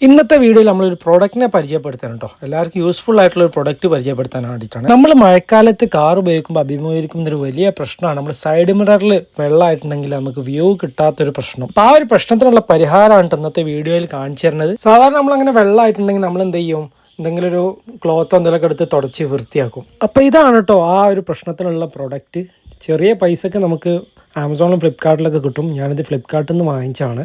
ഇന്നത്തെ വീഡിയോയിൽ നമ്മളൊരു പ്രോഡക്റ്റിനെ പരിചയപ്പെടുത്താൻ കേട്ടോ. എല്ലാവർക്കും യൂസ്ഫുൾ ആയിട്ടുള്ള ഒരു പ്രൊഡക്റ്റ് പരിചയപ്പെടുത്താൻ വേണ്ടിയിട്ടാണ്. നമ്മൾ മഴക്കാലത്ത് കാർ ഉപയോഗിക്കുമ്പോൾ അഭിമുഖീകരിക്കുന്ന ഒരു വലിയ പ്രശ്നമാണ് നമ്മൾ സൈഡ് മിററിൽ വെള്ളമായിട്ടുണ്ടെങ്കിൽ നമുക്ക് വ്യൂ കിട്ടാത്തൊരു പ്രശ്നം. അപ്പോൾ ആ ഒരു പ്രശ്നത്തിനുള്ള പരിഹാരമാണ് ഇന്നത്തെ വീഡിയോയിൽ കാണിച്ചു തരുന്നത്. സാധാരണ നമ്മളങ്ങനെ വെള്ളമായിട്ടുണ്ടെങ്കിൽ നമ്മൾ എന്ത് ചെയ്യും, എന്തെങ്കിലും ഒരു ക്ലോത്തോ എന്തെങ്കിലുമൊക്കെ എടുത്ത് തുടച്ച് വൃത്തിയാക്കും. അപ്പോൾ ഇതാണ് കേട്ടോ ആ ഒരു പ്രശ്നത്തിനുള്ള പ്രൊഡക്റ്റ്. ചെറിയ പൈസക്ക് നമുക്ക് ആമസോണിലും ഫ്ലിപ്കാർട്ടിലൊക്കെ കിട്ടും. ഞാനിത് ഫ്ലിപ്കാർട്ടിൽ നിന്ന് വാങ്ങിച്ചാണ്.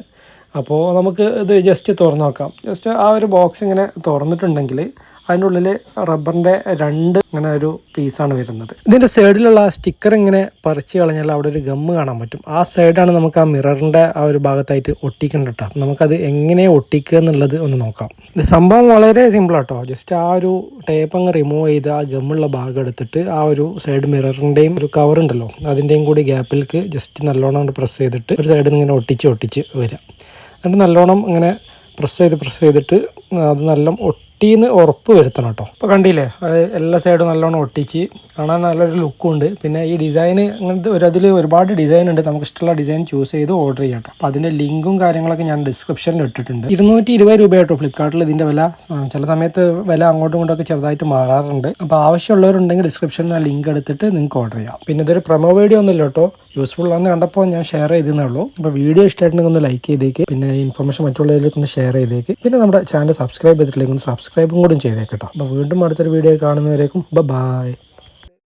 അപ്പോൾ നമുക്ക് ഇത് ജസ്റ്റ് തുറന്ന് നോക്കാം. ജസ്റ്റ് ആ ഒരു ബോക്സ് ഇങ്ങനെ തുറന്നിട്ടുണ്ടെങ്കിൽ അതിൻ്റെ ഉള്ളിൽ റബ്ബറിൻ്റെ രണ്ട് ഇങ്ങനെ ഒരു പീസാണ് വരുന്നത്. ഇതിൻ്റെ സൈഡിലുള്ള ആ സ്റ്റിക്കർ ഇങ്ങനെ പറിച്ച് കളഞ്ഞാൽ അവിടെ ഒരു ഗമ്മ് കാണാൻ പറ്റും. ആ സൈഡാണ് നമുക്ക് ആ മിററിൻ്റെ ആ ഒരു ഭാഗത്തായിട്ട് ഒട്ടിക്കേണ്ടത് കേട്ടോ. നമുക്കത് എങ്ങനെ ഒട്ടിക്കുക എന്നുള്ളത് ഒന്ന് നോക്കാം. ഇത് സംഭവം വളരെ സിമ്പിളാട്ടോ. ജസ്റ്റ് ആ ഒരു ടേപ്പ് അങ്ങ് റിമൂവ് ചെയ്ത് ആ ഗമ്മുള്ള ഭാഗം എടുത്തിട്ട് ആ ഒരു സൈഡ് മിററിൻ്റെയും ഒരു കവർ ഉണ്ടല്ലോ അതിൻ്റെയും കൂടി ഗ്യാപ്പിലേക്ക് ജസ്റ്റ് നല്ലോണം പ്രസ് ചെയ്തിട്ട് ഒരു സൈഡിൽ നിന്ന് ഇങ്ങനെ ഒട്ടിച്ച് വരിക. എന്നിട്ട് നല്ലോണം ഇങ്ങനെ പ്രസ് ചെയ്തിട്ട് അത് നല്ല ഒട്ടിന്ന് ഉറപ്പ് വരുത്തണം കേട്ടോ. ഇപ്പോൾ കണ്ടില്ലേ, അത് എല്ലാ സൈഡും നല്ലോണം ഒട്ടിച്ച് കാണാൻ നല്ലൊരു ലുക്കും ഉണ്ട്. പിന്നെ ഈ ഡിസൈൻ അങ്ങനത്തെ അതിൽ ഒരുപാട് ഡിസൈൻ ഉണ്ട്. നമുക്ക് ഇഷ്ടമുള്ള ഡിസൈൻ ചൂസ് ചെയ്ത് ഓർഡർ ചെയ്യാം കേട്ടോ. അപ്പോൾ അതിൻ്റെ ലിങ്കും കാര്യങ്ങളൊക്കെ ഞാൻ ഡിസ്ക്രിപ്ഷനിൽ ഇട്ടിട്ടുണ്ട്. 220 രൂപ കേട്ടോ ഫ്ലിപ്കാർട്ടിൽ ഇതിൻ്റെ വില. ചില സമയത്ത് വില അങ്ങോട്ടും ഇങ്ങോട്ടൊക്കെ ചെറുതായിട്ട് മാറാറുണ്ട്. അപ്പോൾ ആവശ്യമുള്ളവരുണ്ടെങ്കിൽ ഡിസ്ക്രിപ്ഷനിൽ ആ ലിങ്ക് എടുത്തിട്ട് നിങ്ങൾക്ക് ഓർഡർ ചെയ്യാം. പിന്നെ ഇതൊരു പ്രൊമോ വീഡിയോ ഒന്നുമില്ല കേട്ടോ, യൂസ്ഫുൾ ആണെന്ന് കണ്ടപ്പോൾ ഞാൻ ഷെയർ ചെയ്തേ ഉള്ളൂ. അപ്പോൾ വീഡിയോ ഇഷ്ടമായിട്ടുണ്ടെങ്കിൽ ഒന്ന് ലൈക്ക് ചെയ്തേക്ക്, പിന്നെ ഇൻഫർമേഷൻ മറ്റുള്ളവരിലേക്ക് ഒന്ന് ഷെയർ ചെയ്തേക്ക്, പിന്നെ നമ്മുടെ ചാനൽ സബ്സ്ക്രൈബ് ചെയ്തിട്ടില്ലെങ്കിൽ ഒന്ന് സബ്സ്ക്രൈബും കൂടി ചെയ്തേക്കട്ടോ. അപ്പോൾ വീണ്ടും അടുത്തൊരു വീഡിയോ കാണുന്നവരേക്കും ബൈ.